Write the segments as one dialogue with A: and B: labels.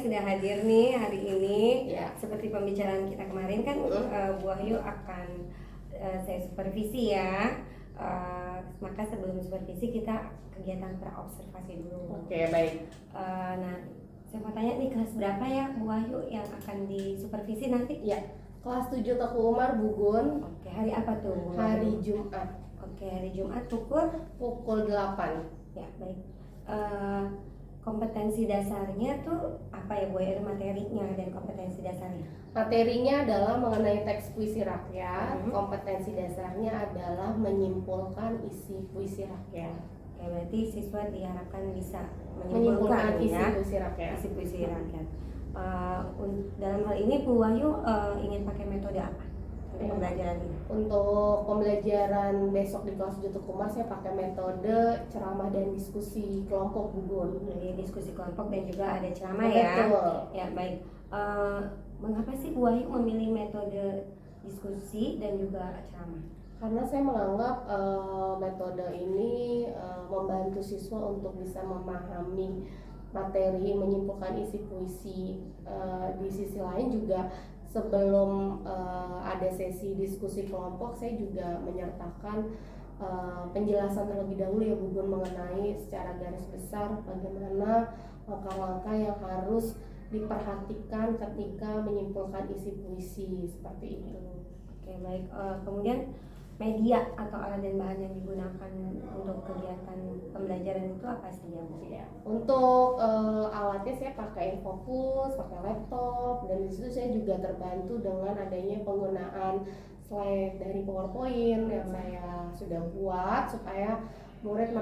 A: sudah hadir nih hari ini.
B: Ya.
A: Seperti pembicaraan kita kemarin kan, Bu Wahyu akan saya supervisi ya. Maka sebelum supervisi kita kegiatan praobservasi dulu.
B: Oke, baik.
A: Nah, saya mau tanya nih, kelas berapa ya Bu Wahyu yang akan disupervisi nanti?
B: Ya, kelas 7 Teguh Umar Bu Gun.
A: Oke, hari apa tuh Bu Wahyu?
B: Hari Jumat.
A: Oke, hari Jumat pukul
B: 8.
A: ya, baik. Kompetensi dasarnya tuh apa ya Bu ya, materinya dan kompetensi dasarnya?
B: Materinya adalah mengenai teks puisi rakyat. Kompetensi dasarnya adalah menyimpulkan isi puisi rakyat.
A: Oke, berarti siswa diharapkan bisa
B: Menyimpulkan isi
A: ya,
B: puisi rakyat.
A: isi puisi rakyat. Dalam hal ini Bu Wahyu ingin pakai metode apa untuk pembelajaran ini?
B: Untuk pembelajaran besok di kelas 7 Teguh Umar saya pakai metode ceramah dan diskusi kelompok Bu Gun.
A: Jadi diskusi kelompok dan juga ada ceramah
B: Betul.
A: ya. Ya, baik. Mengapa sih Bu Wahyu memilih metode diskusi dan juga ceramah?
B: Karena saya menganggap metode ini membantu siswa untuk bisa memahami materi, menyimpulkan isi puisi. Di sisi lain juga sebelum ada sesi diskusi kelompok, saya juga menyertakan penjelasan terlebih dahulu ya Bu Gun mengenai secara garis besar bagaimana langkah-langkah yang harus diperhatikan ketika menyimpulkan isi puisi seperti itu.
A: Oke, baik. Kemudian media atau alat dan bahan yang digunakan untuk kegiatan pembelajaran itu apa saja Bu?
B: Ya, untuk alatnya saya pakai Infocus, pakai laptop, dan disitu saya juga terbantu dengan adanya penggunaan slide dari PowerPoint yang saya sudah buat supaya murid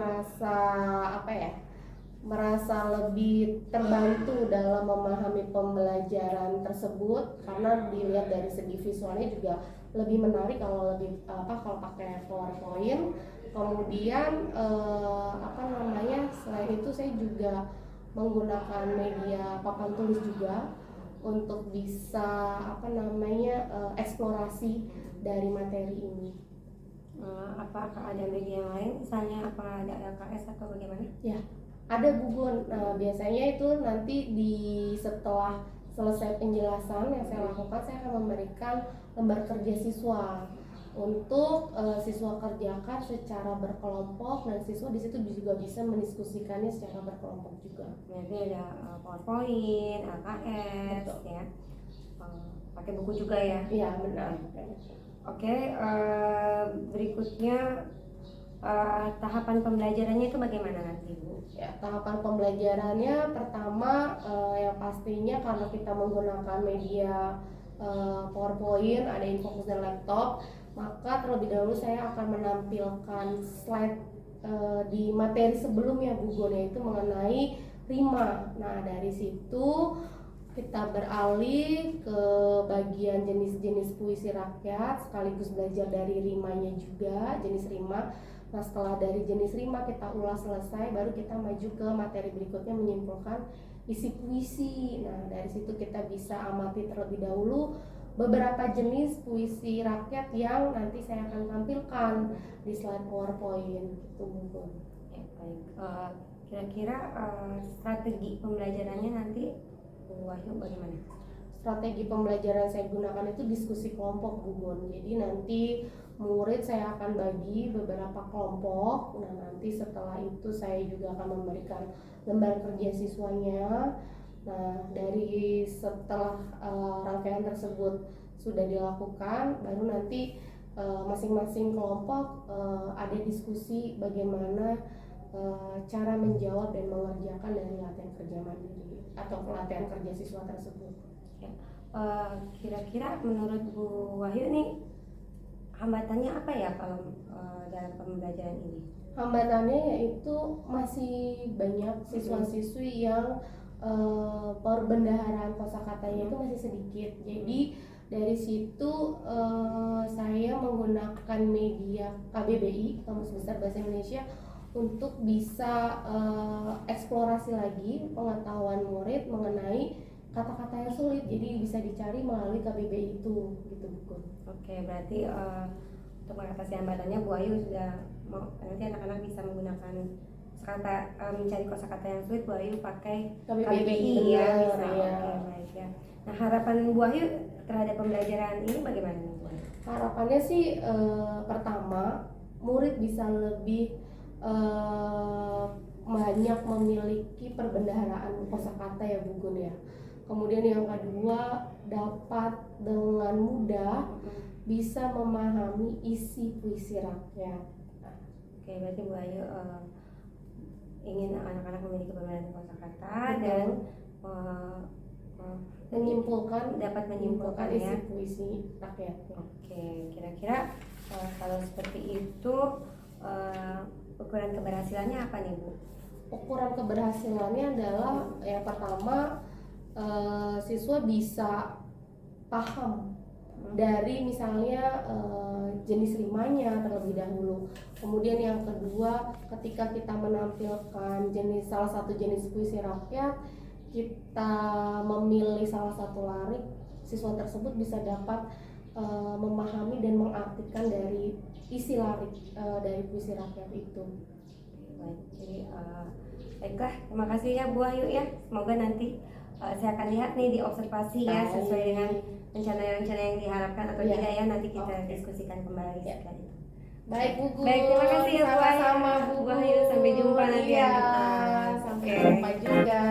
B: merasa lebih terbantu dalam memahami pembelajaran tersebut, karena dilihat dari segi visualnya juga lebih menarik kalau pakai PowerPoint. Kemudian selain itu saya juga menggunakan media papan tulis juga untuk bisa eksplorasi dari materi ini.
A: Apakah ada media yang lain, misalnya apa ada LKS atau bagaimana?
B: Ya, ada Bu Gun. Biasanya itu nanti setelah selesai penjelasan yang saya lakukan, saya akan memberikan lembar kerja siswa untuk siswa kerjakan secara berkelompok, dan siswa di situ juga bisa mendiskusikannya secara berkelompok juga.
A: Berarti ada PowerPoint, LKS. Betul. Ya. Pakai buku juga ya?
B: Iya, benar.
A: Oke, berikutnya tahapan pembelajarannya itu bagaimana nanti Bu?
B: Ya, tahapan pembelajarannya pertama yang pastinya karena kita menggunakan media PowerPoint, ada Infocus dan laptop, maka terlebih dahulu saya akan menampilkan slide di materi sebelumnya Bu Gun, yaitu mengenai rima. Nah, dari situ kita beralih ke bagian jenis-jenis puisi rakyat sekaligus belajar dari rimanya juga, jenis rima. Nah, setelah dari jenis rima kita ulas selesai, baru kita maju ke materi berikutnya menyimpulkan isi puisi. Nah, dari situ kita bisa amati terlebih dahulu beberapa jenis puisi rakyat yang nanti saya akan tampilkan di slide PowerPoint gitu Bu.
A: Ya, baik. Kira-kira strategi pembelajarannya nanti Bu Wahyu bagaimana?
B: Strategi pembelajaran saya gunakan itu diskusi kelompok Bu Gun. Jadi nanti murid saya akan bagi beberapa kelompok. Nah, nanti setelah itu saya juga akan memberikan lembar kerja siswanya. Nah, dari setelah rangkaian tersebut sudah dilakukan, baru nanti masing-masing kelompok ada diskusi bagaimana cara menjawab dan mengerjakan dari latihan kerja mandiri atau pelatihan kerja siswa tersebut.
A: Ya. Kira-kira menurut Bu Wahyu nih hambatannya apa ya kalau dalam pembelajaran ini?
B: Hambatannya yaitu masih banyak siswa-siswi yang perbendaharaan kosakatanya itu masih sedikit. Jadi dari situ saya menggunakan media KBBI, Kamus Besar Bahasa Indonesia, untuk bisa eksplorasi lagi pengetahuan murid mengenai kata-kata yang sulit. Jadi bisa dicari melalui KBBI itu gitu Bu.
A: Oke, berarti untuk mengatasi hambatannya Bu Ayu sudah mau nanti anak-anak bisa menggunakan mencari kosakata yang sulit, Bu Ayu pakai
B: KBBI,
A: ya,
B: benar,
A: bisa.
B: ya.
A: Oke, baik ya. Nah, harapan Bu Ayu terhadap pembelajaran ini bagaimana nih, Bu Ayu?
B: Harapannya sih pertama murid bisa lebih banyak memiliki perbendaharaan kosakata ya Bu Gun ya. Kemudian yang kedua, dapat dengan mudah bisa memahami isi puisi rakyat.
A: Oke, berarti Bu Ayu ingin anak-anak memiliki perbendaharaan kosakata dan dapat menyimpulkan
B: isi
A: ya
B: puisi rakyat.
A: Oke, kira-kira kalau seperti itu ukuran keberhasilannya apa nih, Bu?
B: Ukuran keberhasilannya adalah yang pertama, siswa bisa paham dari misalnya jenis rimanya terlebih dahulu. Kemudian yang kedua, ketika kita menampilkan salah satu jenis puisi rakyat, kita memilih salah satu larik, siswa tersebut bisa dapat memahami dan mengartikan dari isi larik dari puisi rakyat itu.
A: Baik, jadi baiklah, terima kasih ya Bu Ayu ya. Semoga nanti saya akan lihat nih di observasi ya, sesuai dengan rencana-rencana yang diharapkan atau tidak ya, nanti kita diskusikan kembali setelah itu.
B: Baik Bu Gun.
A: Baik, terima kasih ya Bu Ayu.
B: Sama Bu
A: Ayu, sampai jumpa nanti ya.
B: Sampai jumpa juga.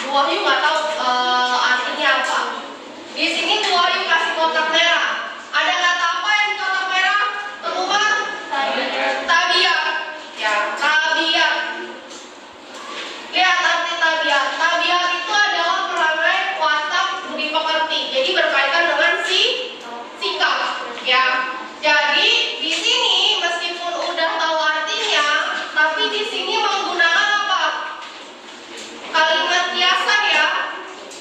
C: Wahyu nggak tahu artinya apa. Di sini Bu Wahyu kasih kotak merah. Ada kata apa yang di kotak merah? Temukan? Tabiat. Ya, tabiat. Lihat arti tabiat. Tabiat itu adalah perangai, watak, budi pekerti. Jadi berkaitan dengan sikap. Ya. Jadi di sini meskipun udah tahu artinya, tapi di sini menggunakan apa? Kalimat kiasan ya,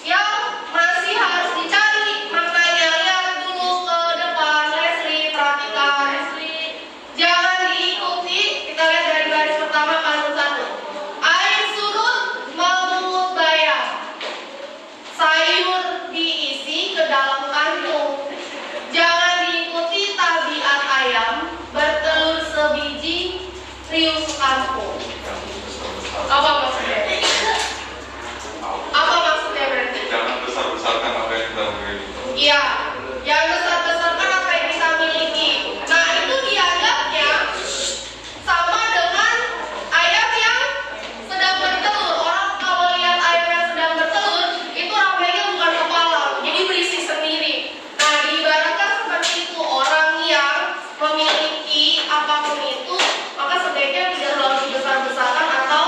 C: yang masih harus dicari maknanya. Lihat dulu ke depan, Leslie, perhatikan. Jangan diikuti, kita lihat dari baris pertama kanun 1. Air surut memungut bayam, sayur diisi ke dalam kantung. Jangan diikuti tabiat ayam, sekampung. Apa maksudnya? Apa maksudnya berarti?
D: Jangan besar-besarkan apa yang kita miliki.
C: Iya, jangan besar-besarkan apa yang kita miliki. Nah, itu dianggapnya sama dengan ayam yang sedang bertelur. Orang kalau lihat ayam yang sedang bertelur, itu ramainya bukan kepala, jadi berisik sendiri. Nah, diibaratkan seperti itu, orang yang memiliki apapun itu, maka sebaiknya tidak terlalu dibesar-besarkan atau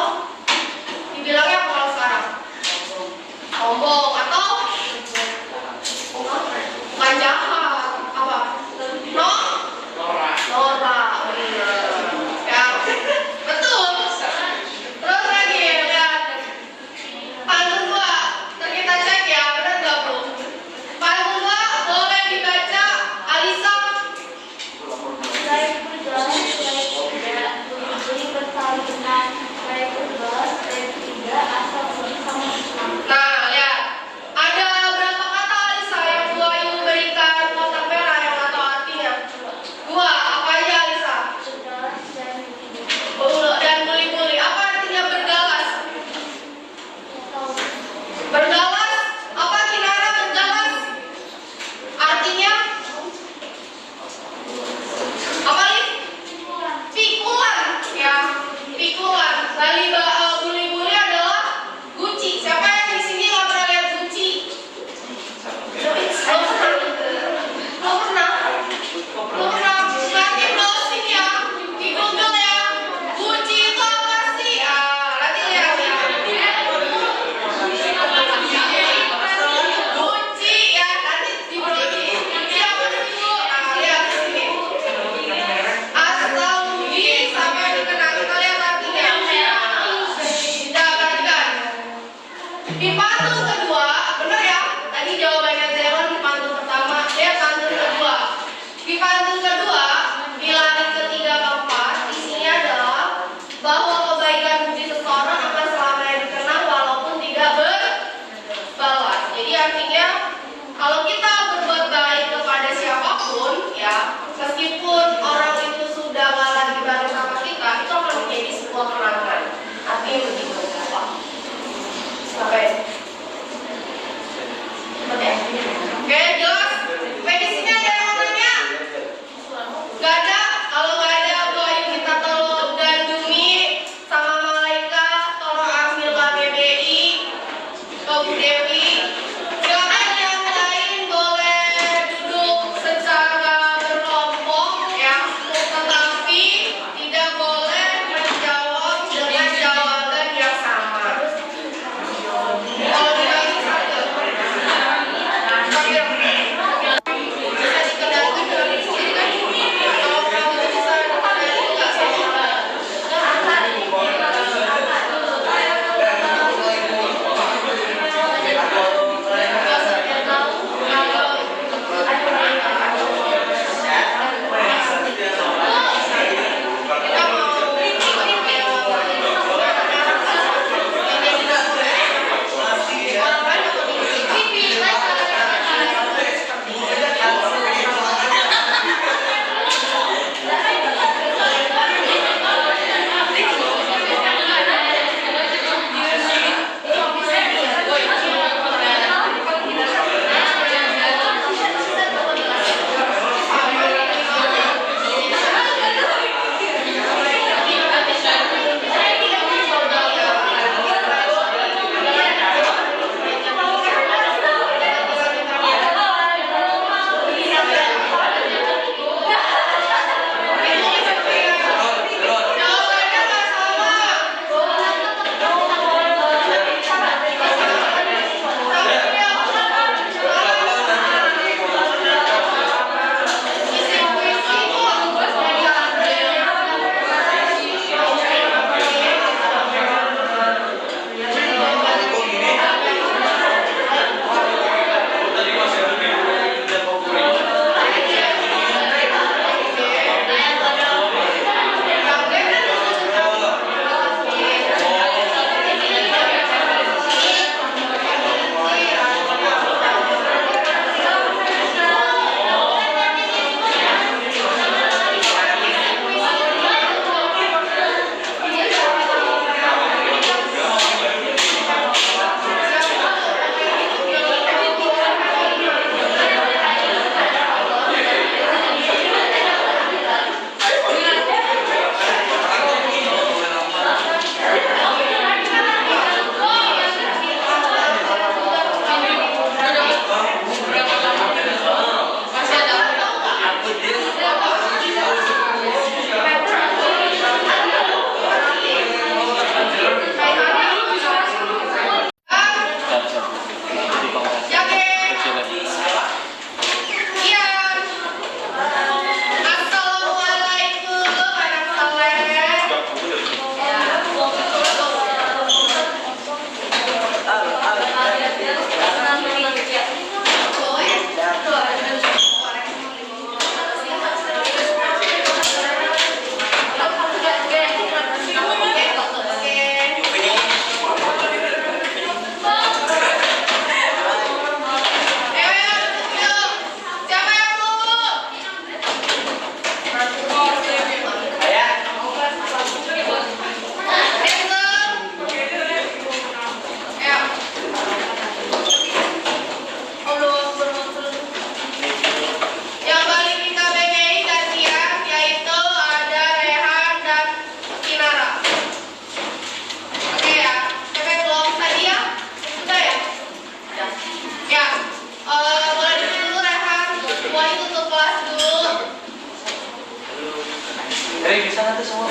E: bisa nanti semua.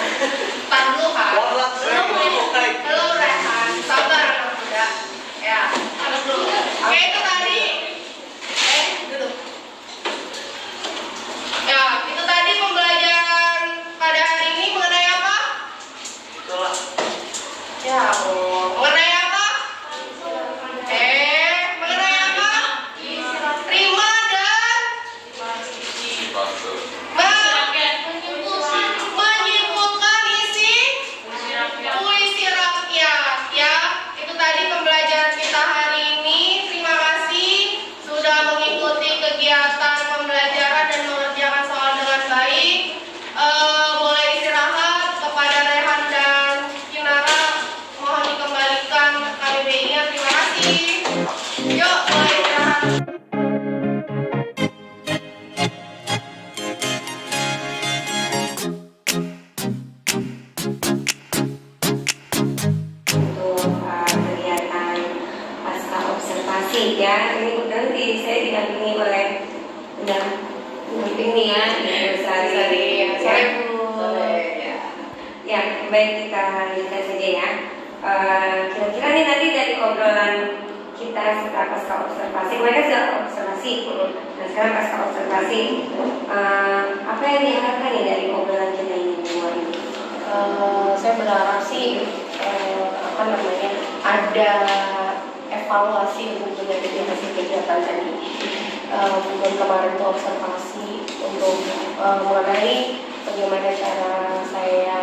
C: Tar dulu kan.
E: Wah,
C: Belum Rehan, sabar anak muda. Ya, harus dulu. Oke, itu tadi. Duduk. Ya, itu tadi pembelajaran pada hari ini mengenai apa?
E: Itulah.
C: Ya, mengenai apa? Mengenai apa? Terima dan
D: Fase.
C: menyimpulkan isi puisi rakyat. Ya, itu tadi pembelajaran kita hari ini. Terima kasih sudah mengikuti kegiatan pembelajaran dan mengerjakan soal dengan baik. Boleh istirahat. Kepada Rehan dan Kinara mohon dikembalikan KBBI-nya. Terima kasih. Yuk, boleh istirahat.
A: Untuk kegiatan pasca observasi ya. Ini nanti saya didampingi oleh pendamping nih ya, Ibu Sari.
C: Sore, Bu.
A: Ya, baik kita lanjutkan saja ya. Kira-kira nih nanti dari obrolan kita setelah pasca observasi, mereka sudah observasi. Nah sekarang pasca observasi, apa yang diharapkan nih dari obrolan kita ini semua ini?
B: Saya berharap sih ada evaluasi untuk hasil kegiatan tadi. Bulan kemarin itu observasi untuk mengenai bagaimana cara saya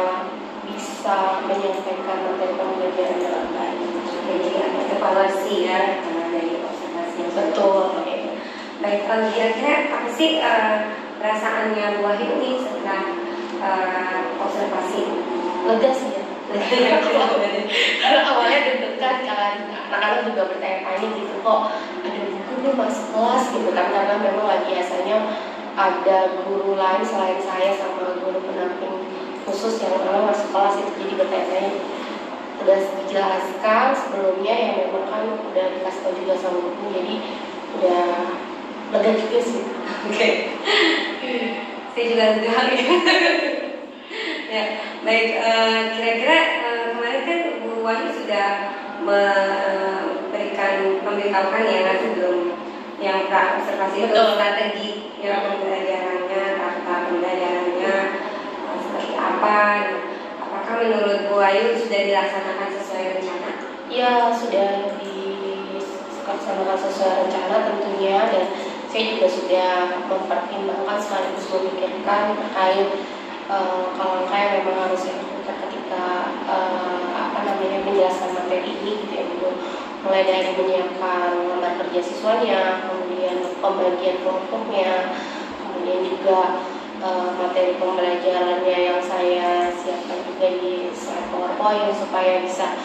B: bisa menyampaikan materi pembelajaran dengan baik.
A: Jadi ada evaluasi ya dari observasi yang sudah
B: Betul.
A: dilakukan. Baik, kira-kira apa sih perasaannya Bu Wahyu nih setelah observasi?
B: Lega sih ya. Karena awalnya deg-degan kan, anak-anak juga bertanya-tanya gitu kok ada buku nih masuk kelas gitu kan, karena memang lagi biasanya ada guru lain selain saya sama guru pendamping khusus yang memang masuk kelas itu, jadi bertanya-tanya udah dijelaskan sebelumnya ya, memang kan udah dikasih tahu juga sama guru, jadi udah lega juga sih.
A: Oke. Saya juga lega. Ya, baik. Kira-kira kemarin kan Bu Wahyu sudah memberitahukan ya sebelum yang pra observasi itu strategi ya pembelajarannya, tahap pembelajarannya seperti apa. Apakah menurut Bu Wahyu sudah dilaksanakan sesuai rencana?
B: Ya sudah dilaksanakan sesuai rencana tentunya, dan saya juga sudah mempertimbangkan sekaligus memikirkan terkait kalau kayak memang harus dilakukan ketika menjelaskan materi ini gitu ya Bu. Mulai dari menyiapkan lembar kerja siswanya, kemudian pembagian kelompoknya, kemudian juga materi pembelajarannya yang saya siapkan juga di slide PowerPoint supaya bisa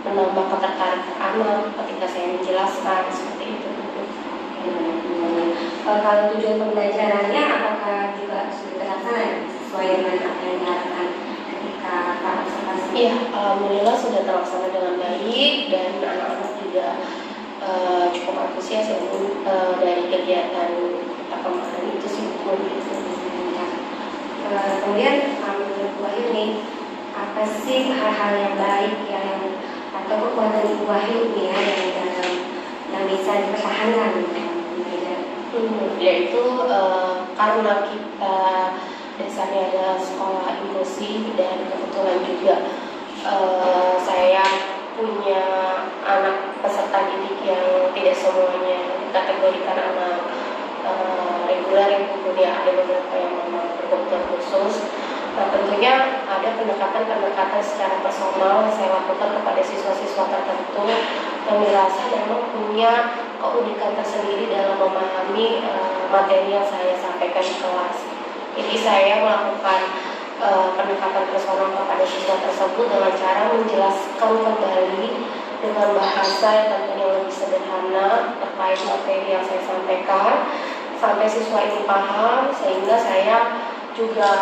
B: menambah ketertarikan anak ketika saya menjelaskan seperti itu.
A: Kalau tujuan pembelajarannya apakah juga sudah terlaksana sesuai dengan apa yang diharapkan ketika pra observasi?
B: Iya, alhamdulillah sudah terlaksana dengan baik, dan anak-anak juga cukup antusias ya Bu, dari kegiatan kita kemarin itu sih Bu.
A: Kemudian menurut Bu Wahyu nih, apa sih hal-hal yang baik yang atau kekuatan Ibu Wahyu nih ya yang bisa dipertahankan dalam pembelajaran?
B: Yaitu karena kita dasarnya adalah sekolah inklusif, dan kebetulan juga saya punya anak peserta didik yang tidak semuanya dikategorikan anak reguler, kemudian ada beberapa yang memang berkebutuhan khusus. Nah tentunya ada pendekatan-pendekatan secara personal yang saya lakukan kepada siswa-siswa tertentu yang dirasa memang punya keunikan tersendiri dalam memahami materi yang saya sampaikan di kelas. Jadi saya melakukan pendekatan personal kepada siswa tersebut dengan cara menjelaskan kembali dengan bahasa yang tentunya lebih sederhana terkait materi yang saya sampaikan sampai siswa ini paham, sehingga saya juga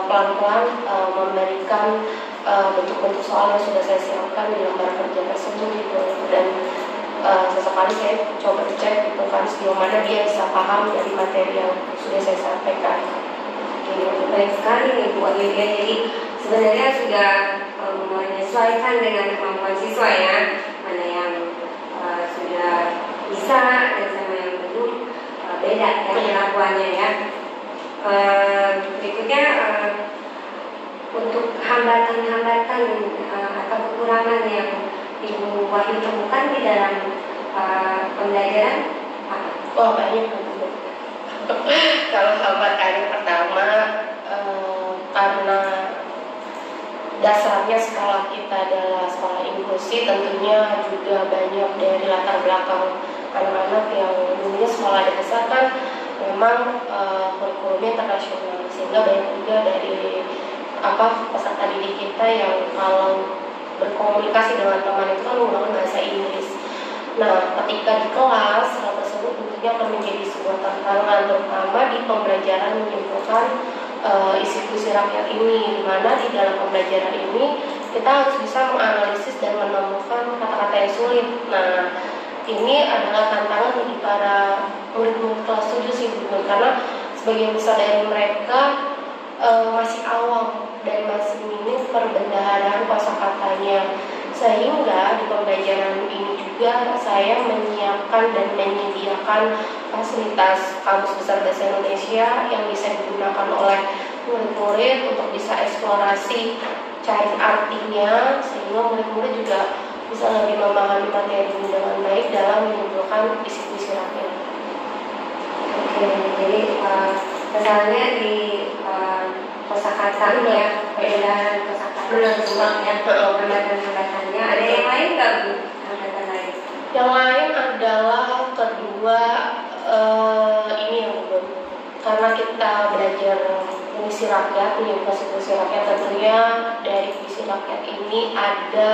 B: pelan-pelan memberikan bentuk-bentuk soal yang sudah saya siapkan di lembar kerja tersebut gitu. Dan sesekali saya coba cek gitu kan sejauh mana dia bisa paham dari materi yang sudah saya sampaikan.
A: baik sekali nih Bu Ayu ya. Jadi sebenarnya sudah menyesuaikan dengan kemampuan siswa ya, mana yang sudah bisa dan sama yang belum, beda ya kelakuannya ya. Berikutnya untuk hambatan-hambatan atau kekurangan yang Ibu Wahyu temukan di dalam pembelajaran apa?
B: Oh, banyak. Kalau hambatan pertama, karena dasarnya sekolah kita adalah sekolah inklusi, tentunya juga banyak dari latar belakang anak-anak yang dulunya sekolah dasar kan memang kurikulumnya internasional, sehingga banyak juga dari peserta didik kita yang kalau berkomunikasi dengan teman itu kan menggunakan bahasa Inggris. Nah, ketika di kelas hal tersebut tentunya akan menjadi sebuah tantangan, terutama di pembelajaran menyimpulkan isi puisi rakyat ini, di mana di dalam pembelajaran ini kita harus bisa menganalisis dan menemukan kata-kata yang sulit. Nah, ini adalah tantangan bagi para murid-murid kelas 7 sih, karena sebagian besar dari mereka masih awam dan masih minim perbendaharaan kosakatanya, sehingga di pembelajaran ini juga saya menyiapkan dan menyediakan fasilitas Kamus Besar Bahasa Indonesia yang bisa digunakan oleh murid-murid untuk bisa eksplorasi cari artinya, sehingga murid-murid juga bisa lebih memahami materi dengan baik dalam menyimpulkan isi-isi rakyat.
A: Oke, jadi misalnya di kosakata ya, perbedaan kosakata ya, hambatan-hambatannya. Ada yang lain nggak Bu? Hambatan lain?
B: Yang lain adalah kedua, ini yang belum, karena kita belajar puisi rakyat, puisi rakyat, tentunya dari puisi rakyat ini ada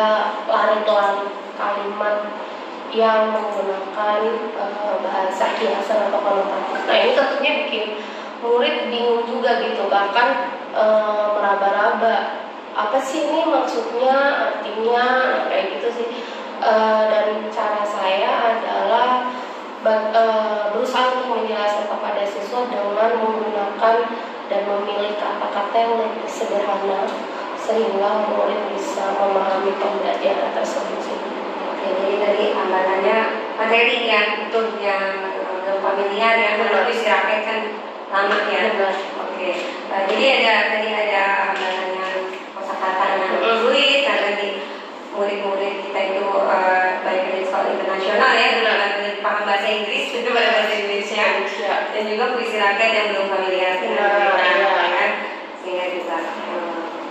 B: lari-lari kalimat yang menggunakan bahasa kiasan atau konotatif. Nah, ini tentunya bikin murid bingung juga gitu, bahkan meraba-raba apa sih ini maksudnya, artinya, kayak gitu sih. Dan cara saya adalah berusaha untuk menjelaskan kepada siswa dengan menggunakan dan memilih kata-kata yang lebih sederhana, sehingga murid bisa memahami pembelajaran tersebut.
A: Oke, jadi tadi hambatannya materi ya, betul, yang belum familiar ya, karena puisi rakyat kan lama ya. Oke, jadi tadi ada hambatannya kosakata yang sulit, karena di murid-murid kita itu banyak dari sekolah internasional ya, belum paham bahasa Inggris, itu bahasa Indonesia, dan juga puisi rakyat yang belum familiar dengan mereka kan, sehingga juga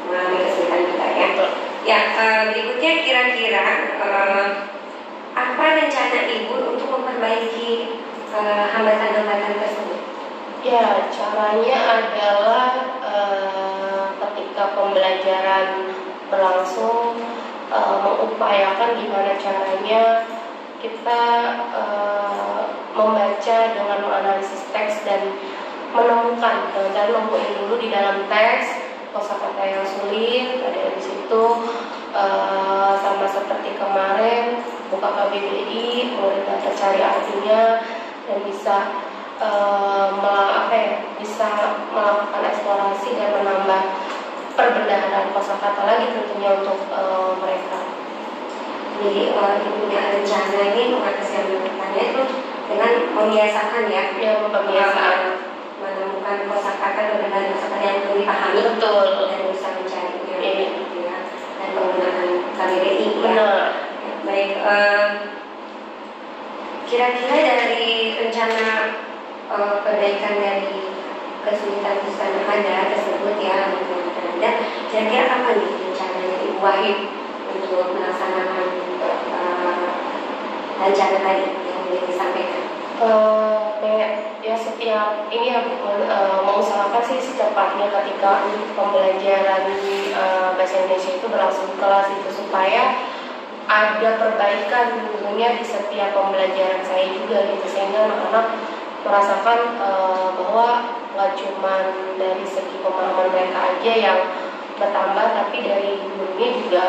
A: mengalami kesulitan juga ya. Ya, berikutnya kira-kira apa rencana Ibu untuk memperbaiki hambatan-hambatan tersebut?
B: Ya, caranya adalah ketika pembelajaran berlangsung, mengupayakan gimana caranya kita membaca dengan menganalisis teks dan menemukan, dan nemuin dulu di dalam teks kosakata yang sulit ada di situ, sama seperti kemarin buka KBBI, murid dapat cari artinya dan bisa bisa melakukan eksplorasi dan menambah perbendaharaan kosakata lagi tentunya untuk mereka.
A: Jadi Ibu punya rencana ini mengatasi hambatannya itu dengan membiasakan ya,
B: Pembiasaan
A: menemukan kosakata berbendaharaan kosakata yang lebih dipahami,
B: betul,
A: dan bisa mencarinya
B: gitu
A: ya, dan menggunakan KBBI ya.
B: Benar.
A: Baik, kira-kira dari rencana perbaikan dari kesulitan-kesulitan yang ada tersebut ya, kira-kira kapan nih rencananya Ibu Wahyu untuk melaksanakan rencana tadi yang boleh disampaikan?
B: Ya setiap ini ya mengusahakan sih secepatnya ketika pembelajaran bahasa Indonesia itu berlangsung di kelas itu, supaya ada perbaikan tentunya di setiap pembelajaran saya juga gitu, sehingga anak-anak merasakan bahwa nggak cuma dari segi pemahaman mereka aja yang bertambah, tapi dari gurunya juga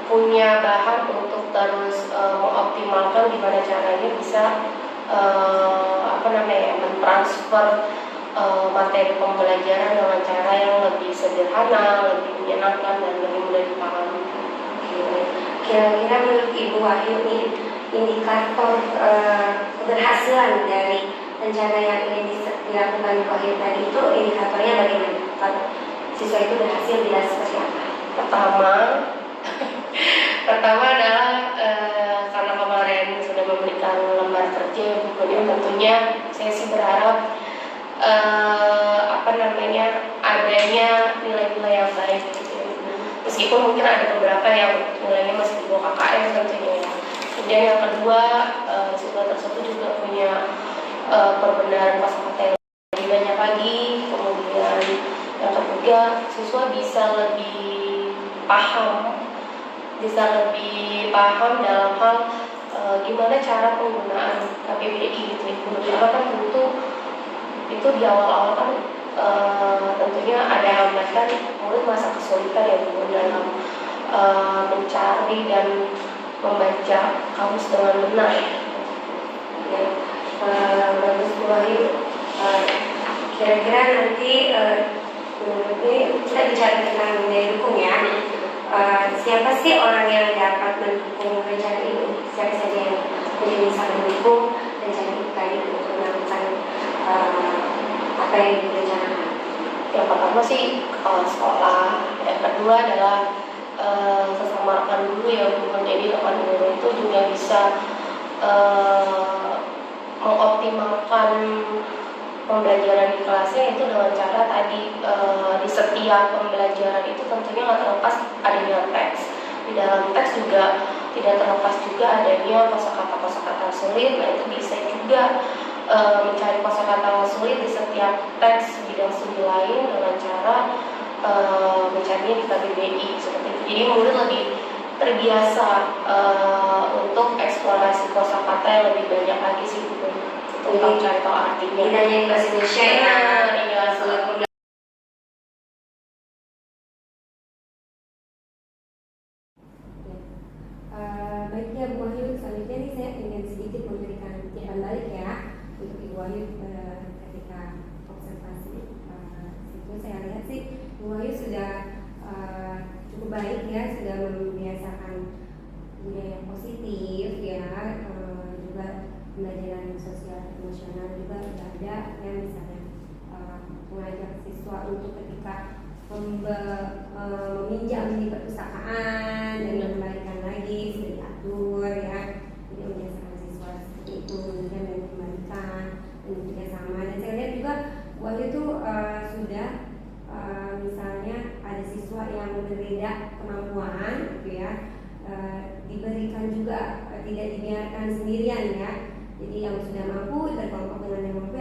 B: punya bahan untuk terus mengoptimalkan gimana caranya bisa mentransfer materi materi pembelajaran dengan cara yang lebih sederhana, lebih menyenangkan dan lebih mudah dipahami.
A: Kira-kira menurut Ibu Wahyu nih, indikator keberhasilan dari rencana yang ingin dilakukan Bu Wahyu tadi itu indikatornya bagaimana? Kalau siswa itu berhasil tidak seperti apa?
B: Pertama adalah karena kemarin sudah memberikan lembar kerja buku yang tentunya saya sih berharap adanya nilai-nilai yang baik gitu ya. Meskipun mungkin ada beberapa yang nilainya masih di bawah KKM tentunya ya. Kemudian yang kedua, siswa tersebut juga punya perbenaran kosakata yang lebih banyak lagi. Kemudian yang ketiga, siswa bisa lebih paham dalam hal gimana cara penggunaan KPBI gitu ya. Karena kan tentu itu di awal-awal kan tentunya ada hambatan, murid masa kesulitan ya dalam mencari dan membaca kamus dengan benar.
A: Ya, bagus Bu Wahyu. Kira-kira nanti ini kita bicara tentang daya dukung ya. Siapa sih orang yang dapat mendukung rencana ini? Siapa saja yang bisa mendukung rencana kita itu untuk melakukan apa yang direncanakan?
B: Yang pertama sih kepala sekolah, yang kedua adalah sesama rekan guru ya Bu. Jadi rekan guru itu juga bisa mengoptimalkan pembelajaran di kelasnya itu dengan cara tadi di setiap pembelajaran itu tentunya nggak terlepas adanya teks. Di dalam teks juga tidak terlepas juga adanya kosakata sulit. Nah itu bisa juga mencari kosakata sulit di setiap teks bidang studi lain dengan cara mencarinya di KBBI seperti itu. Jadi murid lebih terbiasa untuk eksplorasi kosakata yang lebih banyak lagi sih untuk cari tahu artinya.
A: Tidak hanya di bahasa Indonesia ya.
B: Iya,
A: Baik ya Bu Wahyu, selanjutnya nih saya ingin sedikit memberikan tips balik ya untuk Ibu Wahyu ketika observasi. Itu saya lihat sih Bu Wahyu sudah cukup baik ya, sudah membiasakan budaya positif ya, juga pembelajaran sosial emosional juga sudah ada ya, misalnya mengajak siswa untuk ketika meminjam di perpustakaan dan mengembalikan lagi sudah diatur ya, jadi membiasakan siswa seperti itu, kemudian dan mengembalikan dan kerjasama. Dan saya lihat juga Bu Wahyu itu sudah misalnya ada siswa yang berbeda kemampuan gitu ya, diberikan juga, tidak dibiarkan sendirian ya. Jadi yang sudah mampu berkelompok dengan yang mampu,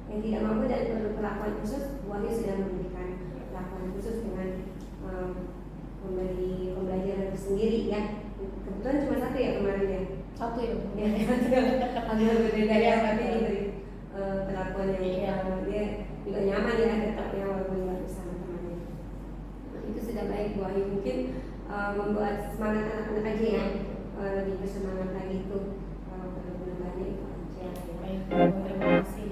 A: yang tidak mampu dan perlu perlakuan khusus, Bu Wahyu sudah memberikan perlakuan khusus dengan memberi pembelajaran tersendiri ya. Kebetulan cuma satu ya kemarin ya.
B: satu ya.
A: Agak berbeda ya, tapi diberi perlakuan yang dia juga nyaman ya, tetapnya walaupun nggak bersama temannya. Nah, itu sudah baik Bu Wahyu, mungkin membuat semangat anak-anak aja ya, lebih bersemangat lagi itu pada bulan-bulannya itu aja.
B: Baik, terima kasih.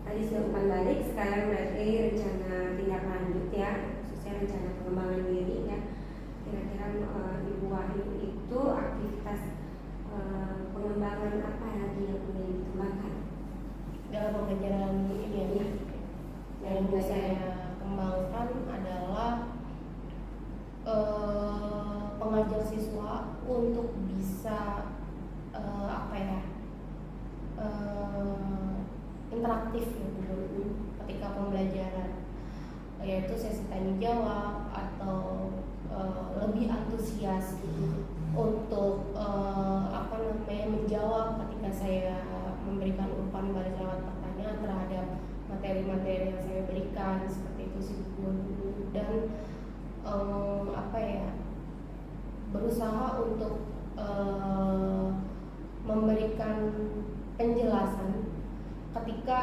A: Tadi sudah umpan balik, sekarang berarti rencana tindak lanjut ya, khususnya rencana pengembangan diri ya. Kira-kira Ibu Wahyu itu aktivitas pengembangan apa lagi yang ingin dikembangkan
B: Dalam pembelajaran ini ya, yang ingin saya kembangkan adalah pengajar siswa untuk bisa interaktif ya ketika pembelajaran, yaitu sesi tanya jawab atau lebih antusias untuk menjawab ketika saya memberikan umpan balik lewat pertanyaan terhadap materi-materi yang saya berikan seperti itu sih Bu. Dan berusaha untuk memberikan penjelasan ketika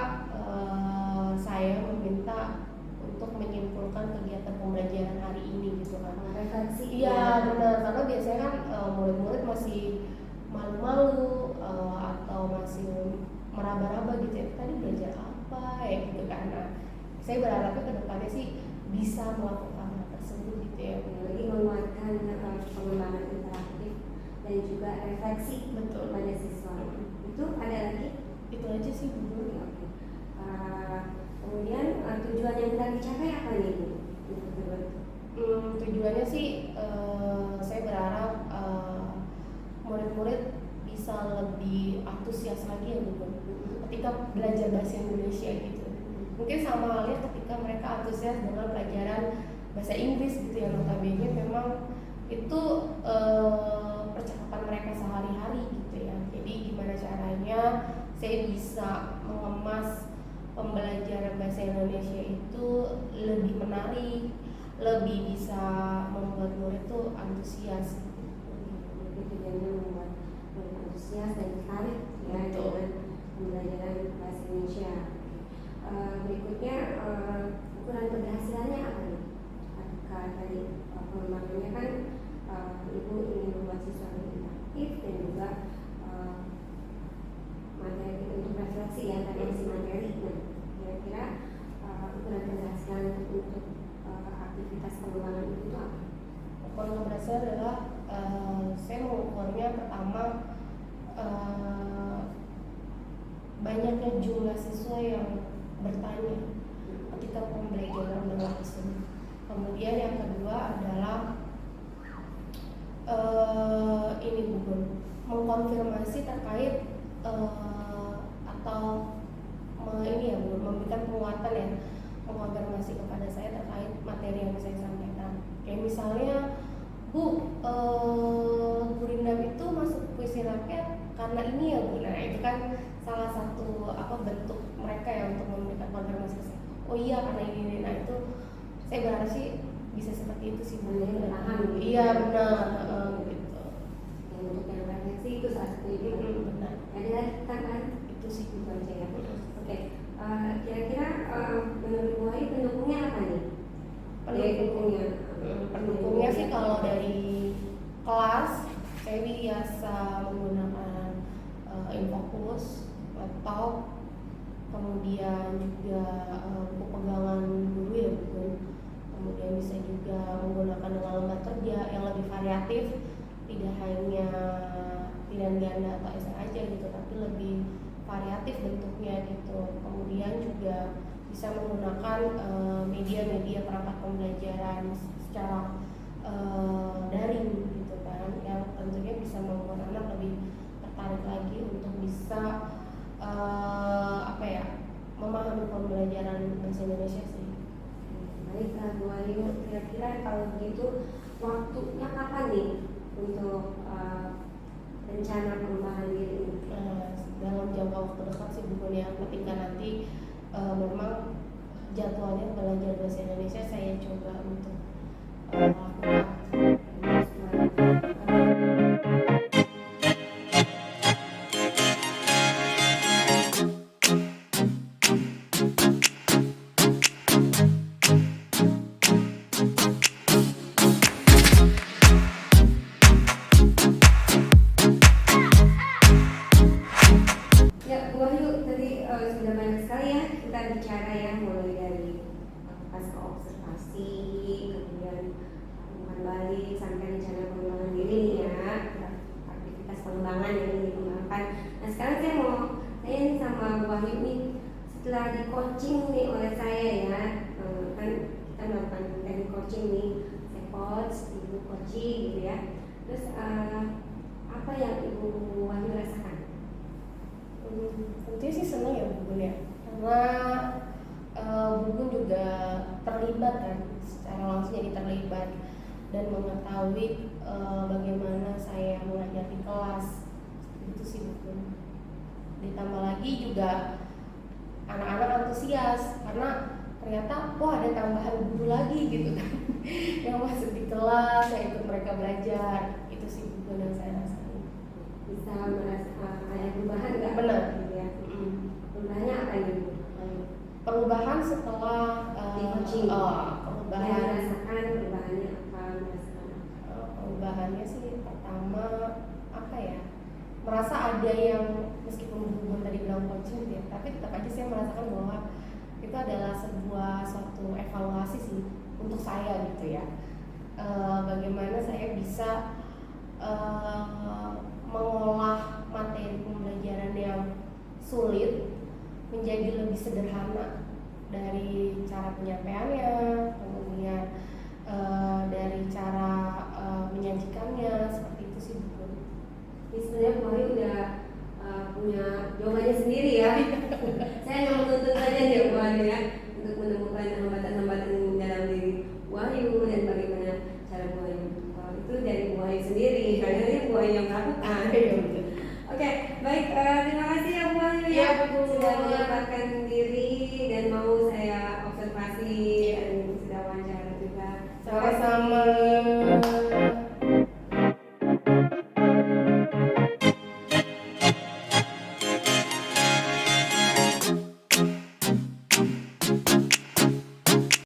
B: saya meminta untuk menyimpulkan kegiatan pembelajaran hari ini gitu kan.
A: Refleksi.
B: Iya benar, karena biasanya kan murid-murid masih malu-malu atau masih meraba-raba gitu ya, tadi belajar apa ya gitu kan. Nah, saya berharapnya ke depannya sih bisa melakukan hal tersebut gitu ya.
A: Lagi menguatkan pengembangan interaktif dan juga refleksi
B: Betul.
A: pada siswa. Itu ada lagi?
B: Itu aja sih Bu.
A: Oke. Kemudian tujuan yang sedang dicapai apa nih Bu? Untuk kedua itu?
B: Tujuannya sih saya berharap murid-murid bisa lebih antusias lagi ya Bu ketika belajar bahasa Indonesia gitu. Mungkin sama halnya ketika mereka antusias dengan pelajaran bahasa Inggris gitu ya, notabene memang itu percakapan mereka sehari-hari gitu ya. Jadi gimana caranya saya bisa mengemas pembelajaran bahasa Indonesia itu lebih menarik, lebih bisa membuat murid itu antusias.
A: Jadi tujuannya membuat murid antusias dan tertarik ya
B: Betul.
A: dengan pembelajaran bahasa Indonesia. Berikutnya ukuran keberhasilannya apa nih? Ketika tadi pengembangannya kan Ibu ingin membuat siswa lebih interaktif dan juga materi untuk refleksi ya tadi isi materi. Nah, kira-kira ukuran keberhasilan untuk aktivitas pengembangan itu apa?
B: Ukuran keberhasilan adalah saya mengukurnya pertama banyaknya jumlah siswa yang bertanya ketika pembelajaran berlangsung. Kemudian yang kedua adalah ini bukan mengkonfirmasi terkait atau ini ya Bu, memberikan penguatan ya, mengkonfirmasi kepada saya terkait materi yang saya sampaikan. Kayak misalnya Bu, Gurindam itu masuk puisi rakyat karena ini ya Bu. Nah itu kan salah satu bentuk mereka ya untuk memberikan konfirmasi ke saya. Oh iya karena ini. Nah itu saya berharap sih bisa seperti itu sih Bu.
A: Paham.
B: Iya benar gitu.
A: Yang untuk yang refleksi itu salah satu itu.
B: Benar.
A: Ada lagi tambahan?
B: Itu sih
A: Itu aja ya. Oke. Kira-kira menurut Bu Ayu pendukungnya apa nih?
B: Pendukungnya sih kalau dari kelas saya biasa menggunakan Infocus, laptop, kemudian juga buku pegangan guru ya Bu. Kemudian bisa juga menggunakan dengan lembar kerja yang lebih variatif, tidak hanya pilihan ganda atau esai aja gitu, tapi lebih variatif bentuknya gitu. Kemudian juga bisa menggunakan media-media perangkat pembelajaran secara daring gitu kan, yang tentunya bisa membuat anak lebih tertarik lagi untuk bisa memahami pembelajaran bahasa Indonesia sih.
A: Baik, Bu Ayu, kira-kira kalau begitu waktunya kapan nih untuk rencana pengembangan diri ini?
B: Dalam jangka waktu dekat sih bukan ya, ketika nanti memang jadwalnya belajar bahasa Indonesia saya coba untuk lakukan.
A: Ya, Bu Ayu, tadi sudah banyak sekali ya kita bicara ya, mulai dari pasca observasi, kemudian umpan balik sampai rencana pengembangan diri nih ya, aktivitas pengembangan yang ingin dikembangkan. Nah sekarang saya mau tanya nih sama Bu Ayu nih, setelah di coaching nih oleh saya ya, kan kita melakukan teknik coaching nih, saya coach, Ibu coaching gitu ya. Terus apa yang Ibu Ayu rasakan?
B: Tentunya sih senang ya Bu Gun ya, karena Bu Gun juga terlibat kan, secara langsung jadi terlibat dan mengetahui bagaimana saya mengajar di kelas. Itu sih Bu Gun. Ditambah lagi juga anak-anak antusias karena ternyata wah ada tambahan guru lagi gitu kan yang masuk di kelas, yang ikut mereka belajar. Itu sih perubahan yang saya rasain.
A: Bisa merasa ada perubahan nggak?
B: Benar.
A: Gitu ya. Perubahannya apa nih Bu?
B: Perubahan setelah
A: Di coaching. Yang
B: perubahan
A: merasakan perubahannya apa? Merasakan apa?
B: perubahannya sih pertama apa ya, merasa ada yang meskipun hubungan tadi bilang coaching gitu ya, tapi tetap aja saya merasakan bahwa itu adalah sebuah suatu evaluasi sih untuk saya gitu ya. Bagaimana saya bisa mengolah materi pembelajaran yang sulit menjadi lebih sederhana, dari cara penyampaiannya,